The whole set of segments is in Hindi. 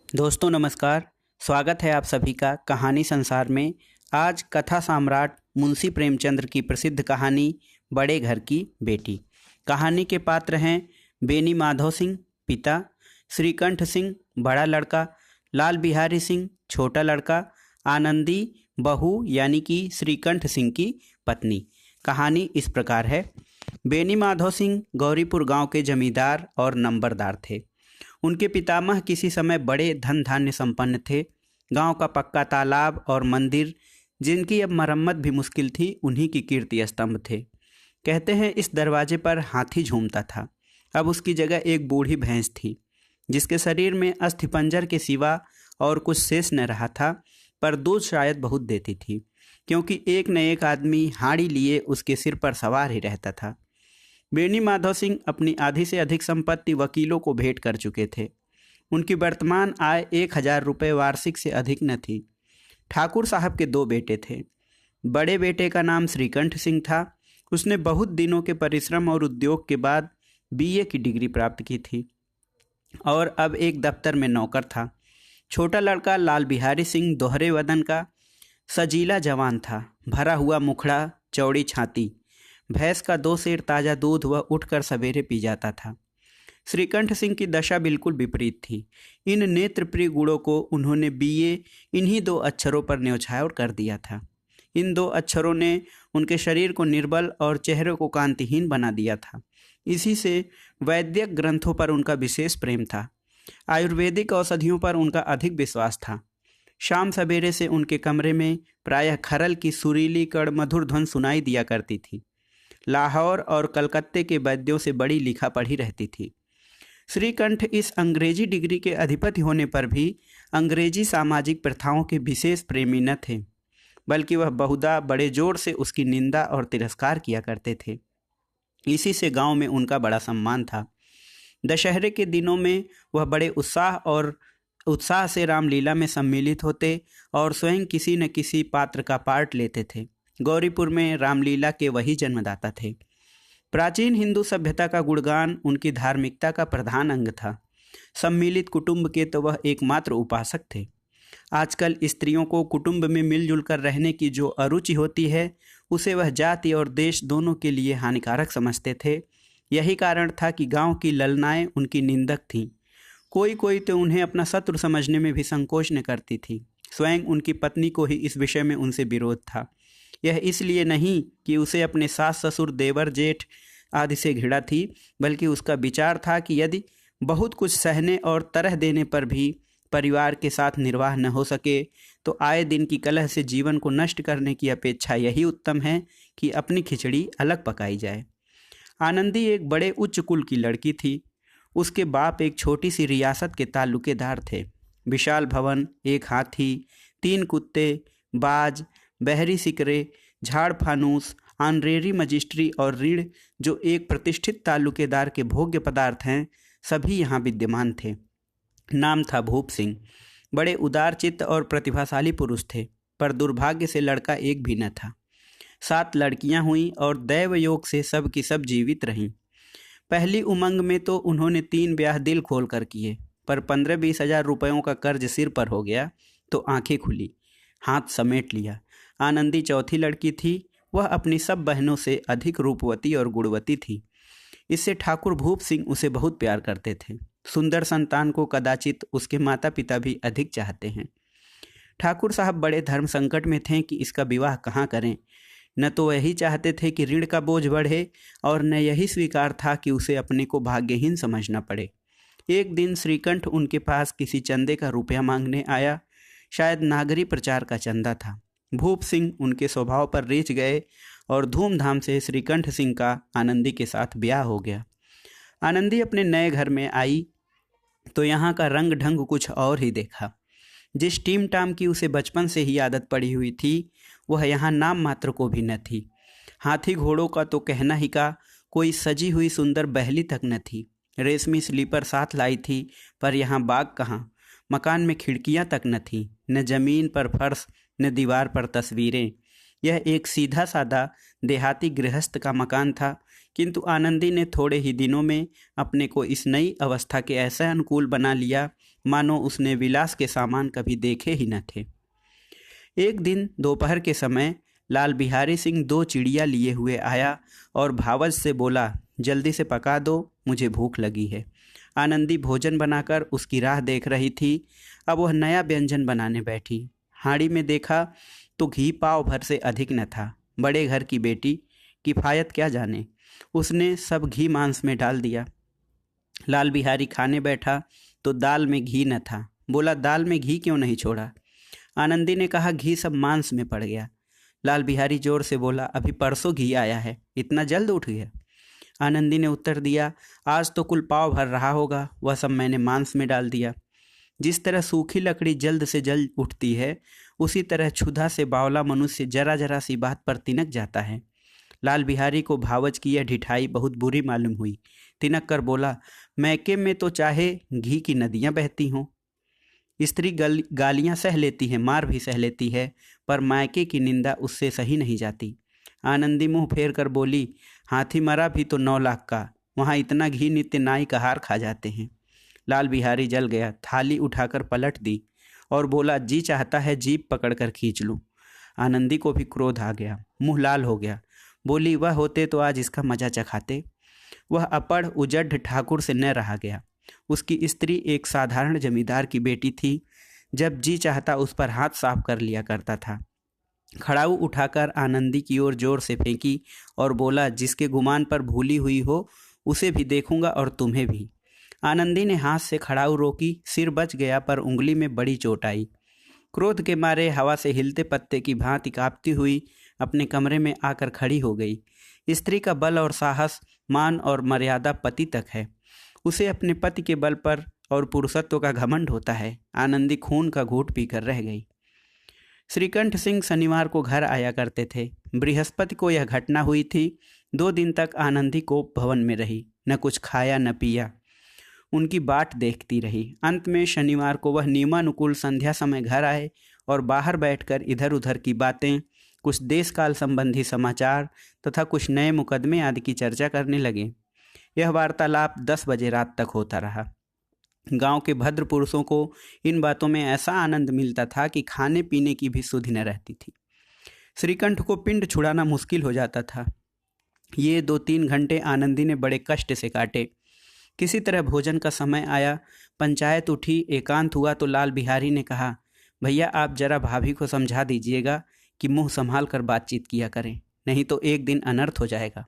दोस्तों नमस्कार। स्वागत है आप सभी का कहानी संसार में। आज कथा सम्राट मुंशी प्रेमचंद्र की प्रसिद्ध कहानी बड़े घर की बेटी। कहानी के पात्र हैं बेनी माधव सिंह पिता, श्रीकंठ सिंह बड़ा लड़का, लाल बिहारी सिंह छोटा लड़का, आनंदी बहू यानी कि श्रीकंठ सिंह की पत्नी। कहानी इस प्रकार है। बेनी माधव सिंह गौरीपुर गांव के जमींदार और नंबरदार थे। उनके पितामह किसी समय बड़े धन धान्य संपन्न थे। गांव का पक्का तालाब और मंदिर, जिनकी अब मरम्मत भी मुश्किल थी, उन्हीं की कीर्ति स्तंभ थे। कहते हैं इस दरवाजे पर हाथी झूमता था। अब उसकी जगह एक बूढ़ी भैंस थी, जिसके शरीर में अस्थिपंजर के सिवा और कुछ शेष न रहा था, पर दूध शायद बहुत देती थी, क्योंकि एक न एक आदमी हाड़ी लिए उसके सिर पर सवार ही रहता था। बेनी माधव सिंह अपनी आधी से अधिक संपत्ति वकीलों को भेंट कर चुके थे। उनकी वर्तमान आय 1,000 रुपये वार्षिक से अधिक न थी। ठाकुर साहब के 2 बेटे थे। बड़े बेटे का नाम श्रीकंठ सिंह था। उसने बहुत दिनों के परिश्रम और उद्योग के बाद बीए की डिग्री प्राप्त की थी और अब एक दफ्तर में नौकर था। छोटा लड़का लाल बिहारी सिंह दोहरे वदन का सजीला जवान था। भरा हुआ मुखड़ा, चौड़ी छाती, भैंस का 2 सेर ताज़ा दूध वह उठकर सवेरे पी जाता था। श्रीकंठ सिंह की दशा बिल्कुल विपरीत थी। इन नेत्रप्रिय गुणों को उन्होंने बीए इन्हीं 2 अक्षरों पर न्यौछावर कर दिया था। इन 2 अक्षरों ने उनके शरीर को निर्बल और चेहरे को कांतिहीन बना दिया था। इसी से वैद्यक ग्रंथों पर उनका विशेष प्रेम था। आयुर्वेदिक औषधियों पर उनका अधिक विश्वास था। शाम सवेरे से उनके कमरे में प्रायः खरल की सुरीली कड़ मधुर ध्वन सुनाई दिया करती थी। लाहौर और कलकत्ते के वैद्यों से बड़ी लिखा पढ़ी रहती थी। श्रीकंठ इस अंग्रेजी डिग्री के अधिपति होने पर भी अंग्रेजी सामाजिक प्रथाओं के विशेष प्रेमी न थे, बल्कि वह बहुधा बड़े जोर से उसकी निंदा और तिरस्कार किया करते थे। इसी से गांव में उनका बड़ा सम्मान था। दशहरे के दिनों में वह बड़े उत्साह से रामलीला में सम्मिलित होते और स्वयं किसी न किसी पात्र का पार्ट लेते थे। गौरीपुर में रामलीला के वही जन्मदाता थे। प्राचीन हिंदू सभ्यता का गुणगान उनकी धार्मिकता का प्रधान अंग था। सम्मिलित कुटुंब के तो वह एकमात्र उपासक थे। आजकल स्त्रियों को कुटुंब में मिलजुल कर रहने की जो अरुचि होती है, उसे वह जाति और देश दोनों के लिए हानिकारक समझते थे। यही कारण था कि गांव की ललनाएं उनकी निंदक थीं। कोई कोई तो उन्हें अपना शत्रु समझने में भी संकोच न करती थी। स्वयं उनकी पत्नी को ही इस विषय में उनसे विरोध था। यह इसलिए नहीं कि उसे अपने सास ससुर देवर जेठ आदि से घृणा थी, बल्कि उसका विचार था कि यदि बहुत कुछ सहने और तरह देने पर भी परिवार के साथ निर्वाह न हो सके, तो आए दिन की कलह से जीवन को नष्ट करने की अपेक्षा यही उत्तम है कि अपनी खिचड़ी अलग पकाई जाए। आनंदी एक बड़े उच्च कुल की लड़की थी। उसके बाप एक छोटी सी रियासत के ताल्लुकेदार थे। विशाल भवन, एक हाथी, 3 कुत्ते, बाज, बहरी सिकरे, झाड़ फानूस, ऑनरेरी मजिस्ट्री और ऋण, जो एक प्रतिष्ठित ताल्लुकेदार के भोग्य पदार्थ हैं, सभी यहाँ विद्यमान थे। नाम था भूप सिंह। बड़े उदारचित्त और प्रतिभाशाली पुरुष थे, पर दुर्भाग्य से लड़का एक भी न था। 7 लड़कियां हुईं और दैव योग से सब की सब जीवित रहीं। पहली उमंग में तो उन्होंने 3 ब्याह दिल खोल कर किए, पर 15-20 हजार रुपयों का कर्ज सिर पर हो गया तो आंखें खुली, हाथ समेट लिया। आनंदी चौथी लड़की थी। वह अपनी सब बहनों से अधिक रूपवती और गुणवती थी। इससे ठाकुर भूप सिंह उसे बहुत प्यार करते थे। सुंदर संतान को कदाचित उसके माता पिता भी अधिक चाहते हैं। ठाकुर साहब बड़े धर्म संकट में थे कि इसका विवाह कहाँ करें। न तो यही चाहते थे कि ऋण का बोझ बढ़े, और न यही स्वीकार था कि उसे अपने को भाग्यहीन समझना पड़े। एक दिन श्रीकंठ उनके पास किसी चंदे का रुपया मांगने आया। शायद नागरी प्रचार का चंदा था। भूप सिंह उनके स्वभाव पर रीझ गए और धूमधाम से श्रीकंठ सिंह का आनंदी के साथ ब्याह हो गया। आनंदी अपने नए घर में आई तो यहाँ का रंग ढंग कुछ और ही देखा। जिस टीम टाम की उसे बचपन से ही आदत पड़ी हुई थी, वह यहाँ नाम मात्र को भी न थी। हाथी घोड़ों का तो कहना ही का, कोई सजी हुई सुंदर बहली तक न थी। रेशमी स्लीपर साथ लाई थी, पर यहाँ बाग कहाँ। मकान में खिड़कियाँ तक न थी, न जमीन पर फर्श, न दीवार पर तस्वीरें। यह एक सीधा साधा देहाती गृहस्थ का मकान था, किंतु आनंदी ने थोड़े ही दिनों में अपने को इस नई अवस्था के ऐसा अनुकूल बना लिया मानो उसने विलास के सामान कभी देखे ही न थे। एक दिन दोपहर के समय लाल बिहारी सिंह 2 चिड़िया लिए हुए आया और भावज से बोला, जल्दी से पका दो, मुझे भूख लगी है। आनंदी भोजन बनाकर उसकी राह देख रही थी। अब वह नया व्यंजन बनाने बैठी। हांडी में देखा तो घी पाव भर से अधिक न था। बड़े घर की बेटी, किफ़ायत क्या जाने, उसने सब घी मांस में डाल दिया। लाल बिहारी खाने बैठा तो दाल में घी न था। बोला, दाल में घी क्यों नहीं छोड़ा? आनंदी ने कहा, घी सब मांस में पड़ गया। लाल बिहारी जोर से बोला, अभी परसों घी आया है, इतना जल्द उठ गया? आनंदी ने उत्तर दिया, आज तो कुल पाव भर रहा होगा, वह सब मैंने मांस में डाल दिया। जिस तरह सूखी लकड़ी जल्द से जल्द उठती है, उसी तरह क्षुधा से बावला मनुष्य जरा जरा सी बात पर तिनक जाता है। लाल बिहारी को भावज की यह ढिठाई बहुत बुरी मालूम हुई। तिनक कर बोला, मैके में तो चाहे घी की नदियां बहती हों। स्त्री गालियां सह लेती है, मार भी सह लेती है, पर मायके की निंदा उससे सही नहीं जाती। आनंदी मुंह फेर कर बोली, हाथी मरा भी तो 9 लाख का, वहाँ इतना घी नित्य नाई का हार खा जाते हैं। लाल बिहारी जल गया, थाली उठाकर पलट दी और बोला, जी चाहता है जीभ पकड़कर खींच लूं। आनंदी को भी क्रोध आ गया, मुंह लाल हो गया। बोली, वह होते तो आज इसका मजा चखाते। वह अपढ़ उजड्ढ ठाकुर से न रहा गया। उसकी स्त्री एक साधारण जमींदार की बेटी थी। जब जी चाहता उस पर हाथ साफ कर लिया करता था। खड़ाऊ उठाकर आनंदी की ओर जोर से फेंकी और बोला, जिसके गुमान पर भूली हुई हो उसे भी देखूंगा और तुम्हें भी। आनंदी ने हाथ से खड़ाऊ रोकी, सिर बच गया पर उंगली में बड़ी चोट आई। क्रोध के मारे हवा से हिलते पत्ते की भांति कांपती हुई अपने कमरे में आकर खड़ी हो गई। स्त्री का बल और साहस, मान और मर्यादा पति तक है। उसे अपने पति के बल पर और पुरुषत्व का घमंड होता है। आनंदी खून का घूंट पीकर रह गई। श्रीकंठ सिंह शनिवार को घर आया करते थे। बृहस्पति को यह घटना हुई थी। 2 दिन तक आनंदी को भवन में रही, न कुछ खाया न पिया, उनकी बाट देखती रही। अंत में शनिवार को वह नियमानुकूल संध्या समय घर आए और बाहर बैठकर इधर उधर की बातें, कुछ देश काल संबंधी समाचार तथा कुछ नए मुकदमे आदि की चर्चा करने लगे। यह वार्तालाप 10 बजे रात तक होता रहा। गांव के भद्र पुरुषों को इन बातों में ऐसा आनंद मिलता था कि खाने पीने की भी सुधि न रहती थी। श्रीकंठ को पिंड छुड़ाना मुश्किल हो जाता था। ये 2-3 घंटे आनंदी ने बड़े कष्ट से काटे। किसी तरह भोजन का समय आया, पंचायत उठी, एकांत हुआ तो लाल बिहारी ने कहा, भैया आप जरा भाभी को समझा दीजिएगा कि मुंह संभाल कर बातचीत किया करें, नहीं तो एक दिन अनर्थ हो जाएगा।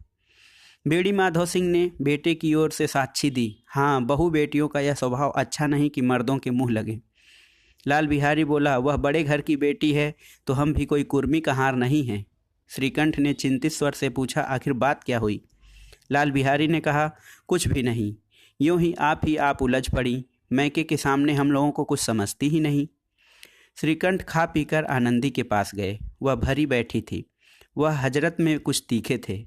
बेड़ी माधव सिंह ने बेटे की ओर से साक्षी दी, हाँ, बहू बेटियों का यह स्वभाव अच्छा नहीं कि मर्दों के मुंह लगे। लाल बिहारी बोला, वह बड़े घर की बेटी है तो हम भी कोई कुर्मी का हार नहीं हैं। श्रीकंठ ने चिंतित स्वर से पूछा, आखिर बात क्या हुई? लाल बिहारी ने कहा, कुछ भी नहीं, यूं ही आप उलझ पड़ी। मैके के सामने हम लोगों को कुछ समझती ही नहीं। श्रीकंठ खा पीकर आनंदी के पास गए। वह भरी बैठी थी। वह हजरत में कुछ तीखे थे।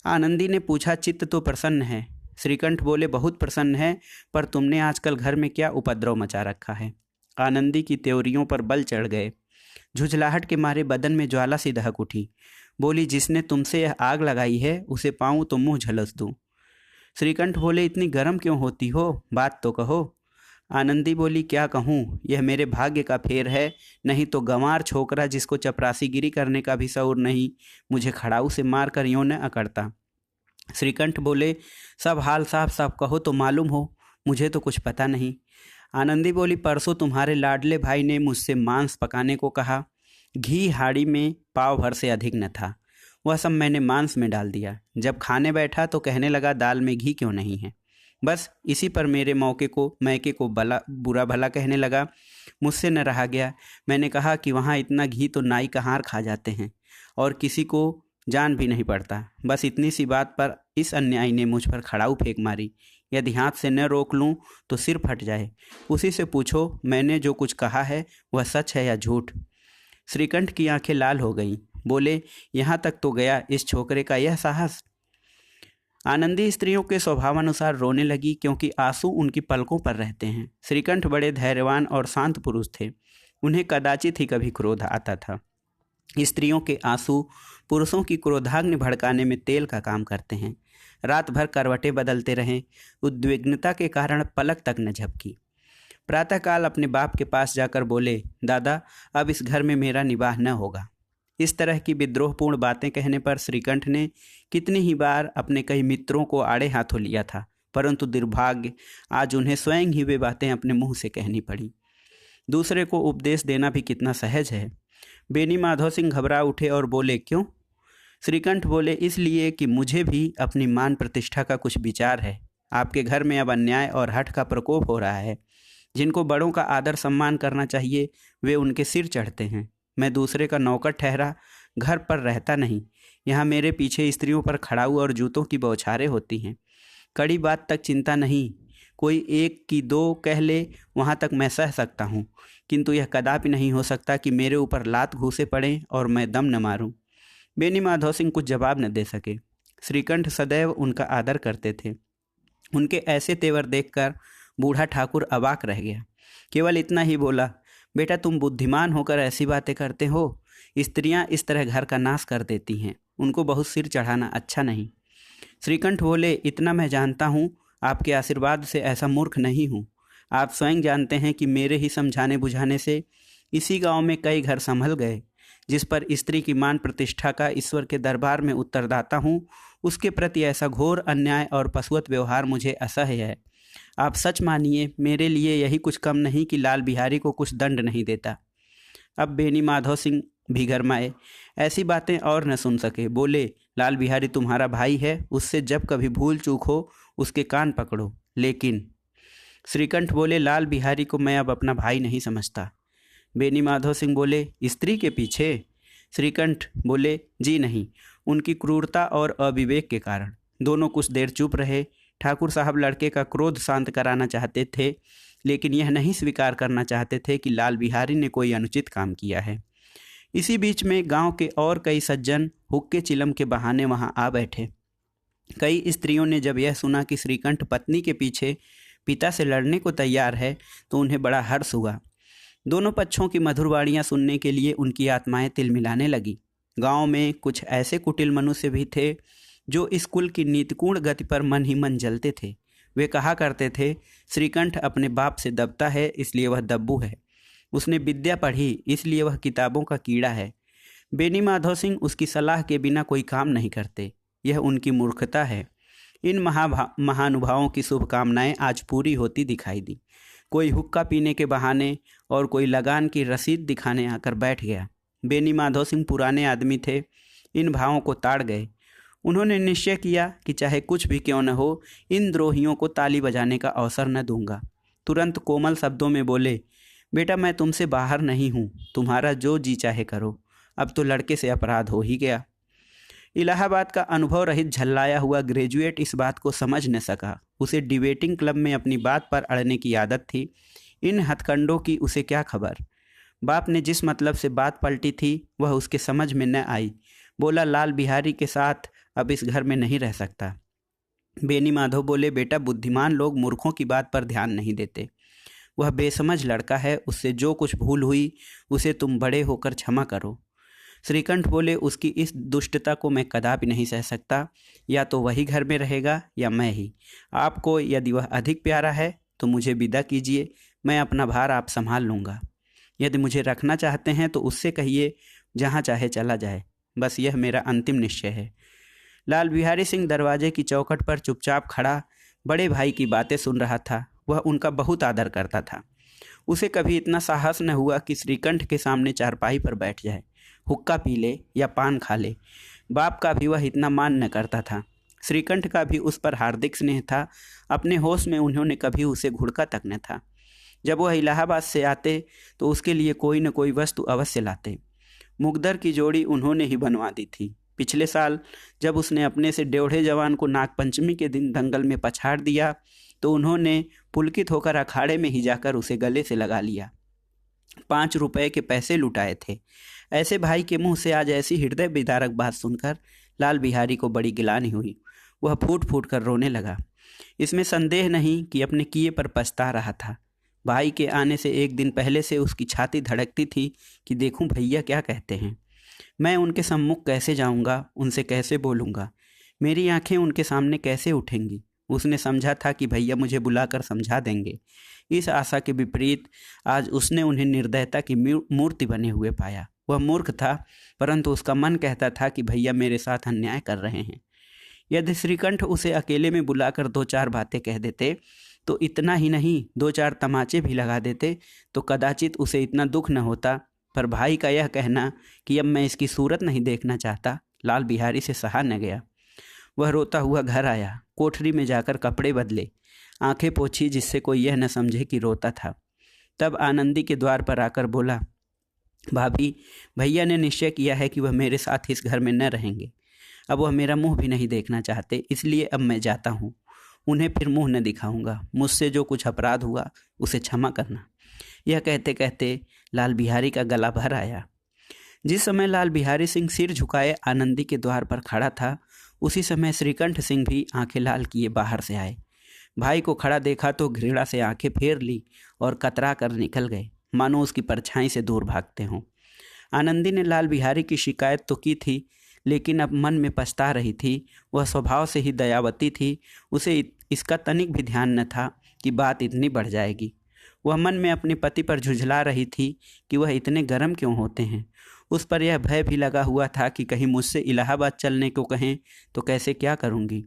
आनंदी ने पूछा, चित्त तो प्रसन्न है? श्रीकंठ बोले, बहुत प्रसन्न है, पर तुमने आजकल घर में क्या उपद्रव मचा रखा है? आनंदी की त्योरियों पर बल चढ़ गए। झुझलाहट के मारे बदन में ज्वाला सी दहक उठी। बोली, जिसने तुमसे यह आग लगाई है उसे पाऊँ तो मुँह झलस दूँ। श्रीकंठ बोले, इतनी गर्म क्यों होती हो, बात तो कहो। आनंदी बोली, क्या कहूँ, यह मेरे भाग्य का फेर है, नहीं तो गंवार छोकरा जिसको चपरासीगिरी करने का भी शऊर नहीं, मुझे खड़ाऊ से मार कर यूँ न अकड़ता। श्रीकंठ बोले, सब हाल साफ साफ कहो तो मालूम हो, मुझे तो कुछ पता नहीं। आनंदी बोली, परसों तुम्हारे लाडले भाई ने मुझसे मांस पकाने को कहा। घी हाड़ी में पाव भर से अधिक न था, वह सब मैंने मांस में डाल दिया। जब खाने बैठा तो कहने लगा, दाल में घी क्यों नहीं है। बस इसी पर मेरे मैके को बुरा भला कहने लगा। मुझसे न रहा गया। मैंने कहा कि वहाँ इतना घी तो नाई का हार खा जाते हैं और किसी को जान भी नहीं पड़ता। बस इतनी सी बात पर इस अन्यायी ने मुझ पर खड़ाऊ फेंक मारी। यदि हाथ से न रोक लूँ तो सिर फट जाए। उसी से पूछो मैंने जो कुछ कहा है वह सच है या झूठ। श्रीकंठ की आंखें लाल हो गईं। बोले, यहाँ तक तो गया इस छोकरे का यह साहस। आनंदी स्त्रियों के स्वभावानुसार रोने लगी, क्योंकि आंसू उनकी पलकों पर रहते हैं। श्रीकंठ बड़े धैर्यवान और शांत पुरुष थे। उन्हें कदाचित ही कभी क्रोध आता था। स्त्रियों के आंसू पुरुषों की क्रोधाग्नि भड़काने में तेल का काम करते हैं। रात भर करवटें बदलते रहें, उद्विग्नता के कारण पलक तक न झपकी। प्रातःकाल अपने बाप के पास जाकर बोले, दादा अब इस घर में मेरा निवाह न होगा। इस तरह की विद्रोहपूर्ण बातें कहने पर श्रीकंठ ने कितनी ही बार अपने कई मित्रों को आड़े हाथों लिया था, परंतु दुर्भाग्य आज उन्हें स्वयं ही वे बातें अपने मुंह से कहनी पड़ी। दूसरे को उपदेश देना भी कितना सहज है। बेनी माधव सिंह घबरा उठे और बोले, क्यों? श्रीकंठ बोले, इसलिए कि मुझे भी अपनी मान प्रतिष्ठा का कुछ विचार है। आपके घर में अब अन्याय और हठ का प्रकोप हो रहा है। जिनको बड़ों का आदर सम्मान करना चाहिए वे उनके सिर चढ़ते हैं। मैं दूसरे का नौकर ठहरा घर पर रहता नहीं। यहाँ मेरे पीछे स्त्रियों पर खड़ाऊ और जूतों की बौछारें होती हैं। कड़ी बात तक चिंता नहीं, कोई एक की दो कह ले वहाँ तक मैं सह सकता हूँ, किंतु यह कदापि नहीं हो सकता कि मेरे ऊपर लात घूसे पड़े और मैं दम न मारूं। बेनी माधव सिंह कुछ जवाब न दे सके। श्रीकंठ सदैव उनका आदर करते थे। उनके ऐसे तेवर देखकर बूढ़ा ठाकुर अवाक रह गया। केवल इतना ही बोला, बेटा तुम बुद्धिमान होकर ऐसी बातें करते हो। स्त्रियां इस तरह घर का नाश कर देती हैं, उनको बहुत सिर चढ़ाना अच्छा नहीं। श्रीकंठ बोले, इतना मैं जानता हूँ, आपके आशीर्वाद से ऐसा मूर्ख नहीं हूँ। आप स्वयं जानते हैं कि मेरे ही समझाने बुझाने से इसी गांव में कई घर संभल गए। जिस पर स्त्री की मान प्रतिष्ठा का ईश्वर के दरबार में उत्तरदाता हूँ, उसके प्रति ऐसा घोर अन्याय और पशुवत व्यवहार मुझे असह्य है। आप सच मानिए, मेरे लिए यही कुछ कम नहीं कि लाल बिहारी को कुछ दंड नहीं देता। अब बेनी माधव सिंह भी गरमाए, ऐसी बातें और न सुन सके। बोले, लाल बिहारी तुम्हारा भाई है, उससे जब कभी भूल चूक हो उसके कान पकड़ो। लेकिन श्रीकंठ बोले, लाल बिहारी को मैं अब अपना भाई नहीं समझता। बेनी माधव सिंह बोले, स्त्री के पीछे? श्रीकंठ बोले, जी नहीं, उनकी क्रूरता और अविवेक के कारण। दोनों कुछ देर चुप रहे। ठाकुर साहब लड़के का क्रोध शांत कराना चाहते थे, लेकिन यह नहीं स्वीकार करना चाहते थे कि लाल बिहारी ने कोई अनुचित काम किया है। इसी बीच में गांव के और कई सज्जन हुक्के चिलम के बहाने वहां आ बैठे। कई स्त्रियों ने जब यह सुना कि श्रीकंठ पत्नी के पीछे पिता से लड़ने को तैयार है तो उन्हें बड़ा हर्ष हुआ। दोनों पक्षों की मधुर वाणियाँ सुनने के लिए उनकी आत्माएं तिलमिलाने लगी। गांव में कुछ ऐसे कुटिल मनुष्य भी थे जो इस कुल की नीतिपूर्ण गति पर मन ही मन जलते थे। वे कहा करते थे, श्रीकंठ अपने बाप से दबता है इसलिए वह दब्बू है, उसने विद्या पढ़ी इसलिए वह किताबों का कीड़ा है। बेनी माधव सिंह उसकी सलाह के बिना कोई काम नहीं करते, यह उनकी मूर्खता है। इन महानुभावों की शुभकामनाएं आज पूरी होती दिखाई दी। कोई हुक्का पीने के बहाने और कोई लगान की रसीद दिखाने आकर बैठ गया। बेनी माधव सिंह पुराने आदमी थे, इन भावों को ताड़ गए। उन्होंने निश्चय किया कि चाहे कुछ भी क्यों न हो, इन द्रोहियों को ताली बजाने का अवसर न दूंगा। तुरंत कोमल शब्दों में बोले, बेटा मैं तुमसे बाहर नहीं हूँ, तुम्हारा जो जी चाहे करो। अब तो लड़के से अपराध हो ही गया। इलाहाबाद का अनुभव रहित झल्लाया हुआ ग्रेजुएट इस बात को समझ न सका। उसे डिबेटिंग क्लब में अपनी बात पर अड़ने की आदत थी, इन हथकंडों की उसे क्या खबर। बाप ने जिस मतलब से बात पलटी थी वह उसके समझ में न आई। बोला, लाल बिहारी के साथ अब इस घर में नहीं रह सकता। बेनी माधव बोले, बेटा बुद्धिमान लोग मूर्खों की बात पर ध्यान नहीं देते। वह बेसमझ लड़का है, उससे जो कुछ भूल हुई उसे तुम बड़े होकर क्षमा करो। श्रीकंठ बोले, उसकी इस दुष्टता को मैं कदापि नहीं सह सकता। या तो वही घर में रहेगा या मैं ही। आपको यदि वह अधिक प्यारा है तो मुझे विदा कीजिए, मैं अपना भार आप संभाल लूँगा। यदि मुझे रखना चाहते हैं तो उससे कहिए जहाँ चाहे चला जाए, बस यह मेरा अंतिम निश्चय है। लाल बिहारी सिंह दरवाजे की चौखट पर चुपचाप खड़ा बड़े भाई की बातें सुन रहा था। वह उनका बहुत आदर करता था। उसे कभी इतना साहस न हुआ कि श्रीकंठ के सामने चारपाई पर बैठ जाए, हुक्का पी ले या पान खा ले। बाप का भी वह इतना मान न करता था। श्रीकंठ का भी उस पर हार्दिक स्नेह था। अपने होश में उन्होंने कभी उसे घुड़का तक न था। जब वह इलाहाबाद से आते तो उसके लिए कोई न कोई वस्तु अवश्य लाते। मुकद्दर की जोड़ी उन्होंने ही बनवा दी थी। पिछले साल जब उसने अपने से डेढ़े जवान को नागपंचमी के दिन दंगल में पछाड़ दिया तो उन्होंने पुलकित होकर अखाड़े में ही जाकर उसे गले से लगा लिया। 5 रुपए के पैसे लुटाए थे। ऐसे भाई के मुंह से आज ऐसी हृदय विदारक बात सुनकर लाल बिहारी को बड़ी गिलानी हुई। वह फूट फूट कर रोने लगा। इसमें संदेह नहीं कि अपने किए पर पछता रहा था। भाई के आने से एक दिन पहले से उसकी छाती धड़कती थी कि देखूं भैया क्या कहते हैं। मैं उनके सम्मुख कैसे जाऊंगा, उनसे कैसे बोलूंगा, मेरी आंखें उनके सामने कैसे उठेंगी। उसने समझा था कि भैया मुझे बुलाकर समझा देंगे। इस आशा के विपरीत आज उसने उन्हें निर्दयता की मूर्ति बने हुए पाया। वह मूर्ख था, परंतु उसका मन कहता था कि भैया मेरे साथ अन्याय कर रहे हैं। यदि श्रीकंठ उसे अकेले में बुलाकर 2-4 बातें कह देते तो इतना ही नहीं, 2-4 तमाचे भी लगा देते तो कदाचित उसे इतना दुख न होता। पर भाई का यह कहना कि अब मैं इसकी सूरत नहीं देखना चाहता, लाल बिहारी से सहा न गया। वह रोता हुआ घर आया, कोठरी में जाकर कपड़े बदले, आंखें पोंछी जिससे कोई यह न समझे कि रोता था। तब आनंदी के द्वार पर आकर बोला, भाभी, भैया ने निश्चय किया है कि वह मेरे साथ इस घर में न रहेंगे। अब वह मेरा मुंह भी नहीं देखना चाहते, इसलिए अब मैं जाता हूँ। उन्हें फिर मुंह न दिखाऊंगा। मुझसे जो कुछ अपराध हुआ उसे क्षमा करना। यह कहते कहते लाल बिहारी का गला भर आया। जिस समय लाल बिहारी सिंह सिर झुकाए आनंदी के द्वार पर खड़ा था, उसी समय श्रीकंठ सिंह भी आंखें लाल किए बाहर से आए। भाई को खड़ा देखा तो घृणा से आंखें फेर ली और कतरा कर निकल गए, मानो उसकी परछाई से दूर भागते हों। आनंदी ने लाल बिहारी की शिकायत तो की थी, लेकिन अब मन में पछता रही थी। वह स्वभाव से ही दयावती थी, उसे इसका तनिक भी ध्यान न था कि बात इतनी बढ़ जाएगी। वह मन में अपने पति पर झुंझला रही थी कि वह इतने गर्म क्यों होते हैं। उस पर यह भय भी लगा हुआ था कि कहीं मुझसे इलाहाबाद चलने को कहें तो कैसे क्या करूंगी।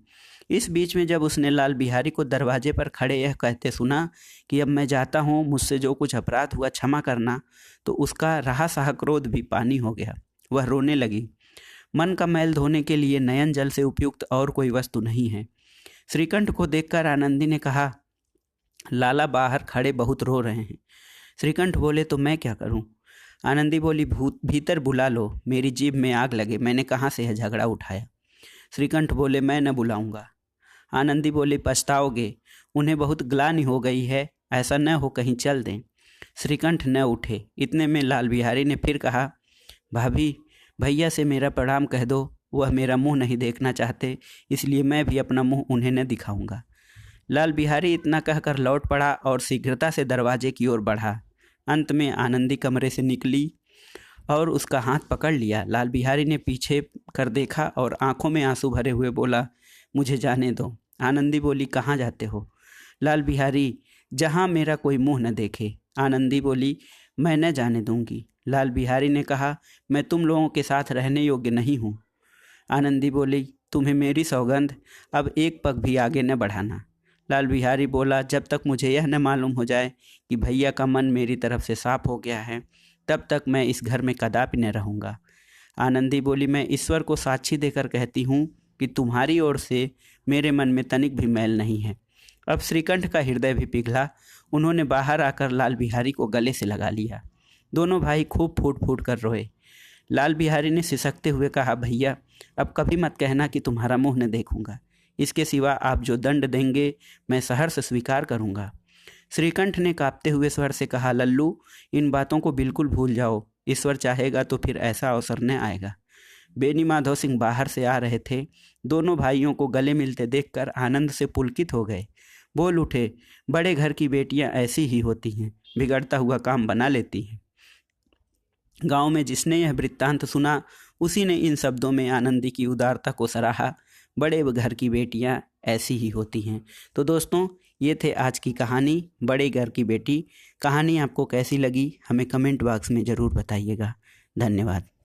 इस बीच में जब उसने लाल बिहारी को दरवाजे पर खड़े यह कहते सुना कि अब मैं जाता हूँ, मुझसे जो कुछ अपराध हुआ क्षमा करना, तो उसका रहा सहा क्रोध भी पानी हो गया। वह रोने लगी। मन का मैल धोने के लिए नयन जल से उपयुक्त और कोई वस्तु नहीं है। श्रीकंठ को देखकर आनंदी ने कहा, लाला बाहर खड़े बहुत रो रहे हैं। श्रीकंठ बोले, तो मैं क्या करूं? आनंदी बोली, भीतर बुला लो, मेरी जीभ में आग लगे, मैंने कहाँ से यह झगड़ा उठाया। श्रीकंठ बोले, मैं न बुलाऊंगा। आनंदी बोली, पछताओगे, उन्हें बहुत ग्लानि हो गई है, ऐसा न हो कहीं चल दें। श्रीकंठ न उठे। इतने में लाल बिहारी ने फिर कहा, भाभी, भैया से मेरा प्रणाम कह दो, वह मेरा मुंह नहीं देखना चाहते, इसलिए मैं भी अपना मुंह उन्हें न दिखाऊंगा। लाल बिहारी इतना कहकर लौट पड़ा और शीघ्रता से दरवाजे की ओर बढ़ा। अंत में आनंदी कमरे से निकली और उसका हाथ पकड़ लिया। लाल बिहारी ने पीछे कर देखा और आंखों में आंसू भरे हुए बोला, मुझे जाने दो। आनंदी बोली, कहाँ जाते हो? लाल बिहारी, जहाँ मेरा कोई मुंह न देखे। आनंदी बोली, मैं न जाने दूंगी। लाल बिहारी ने कहा, मैं तुम लोगों के साथ रहने योग्य नहीं हूँ। आनंदी बोली, तुम्हें मेरी सौगंध, अब एक पग भी आगे न बढ़ाना। लाल बिहारी बोला, जब तक मुझे यह न मालूम हो जाए कि भैया का मन मेरी तरफ से साफ हो गया है, तब तक मैं इस घर में कदापि न रहूँगा। आनंदी बोली, मैं ईश्वर को साक्षी देकर कहती हूँ कि तुम्हारी ओर से मेरे मन में तनिक भी मैल नहीं है। अब श्रीकंठ का हृदय भी पिघला। उन्होंने बाहर आकर लाल बिहारी को गले से लगा लिया। दोनों भाई खूब फूट फूट कर रोए। लाल बिहारी ने सिसकते हुए कहा, भैया, अब कभी मत कहना कि तुम्हारा मुंह न देखूंगा। इसके सिवा आप जो दंड देंगे मैं सहर्ष स्वीकार करूंगा। श्रीकंठ ने कांपते हुए स्वर से कहा, लल्लू, इन बातों को बिल्कुल भूल जाओ। ईश्वर चाहेगा तो फिर ऐसा अवसर न आएगा। बेनी माधव सिंह बाहर से आ रहे थे। दोनों भाइयों को गले मिलते देखकर आनंद से पुलकित हो गए। बोल उठे, बड़े घर की बेटियां ऐसी ही होती हैं, बिगड़ता हुआ काम बना लेती हैं। गांव में जिसने यह वृत्तांत सुना, उसी ने इन शब्दों में आनंदी की उदारता को सराहा। बड़े घर की बेटियां ऐसी ही होती हैं। तो दोस्तों, ये थे आज की कहानी, बड़े घर की बेटी। कहानी आपको कैसी लगी हमें कमेंट बॉक्स में ज़रूर बताइएगा। धन्यवाद।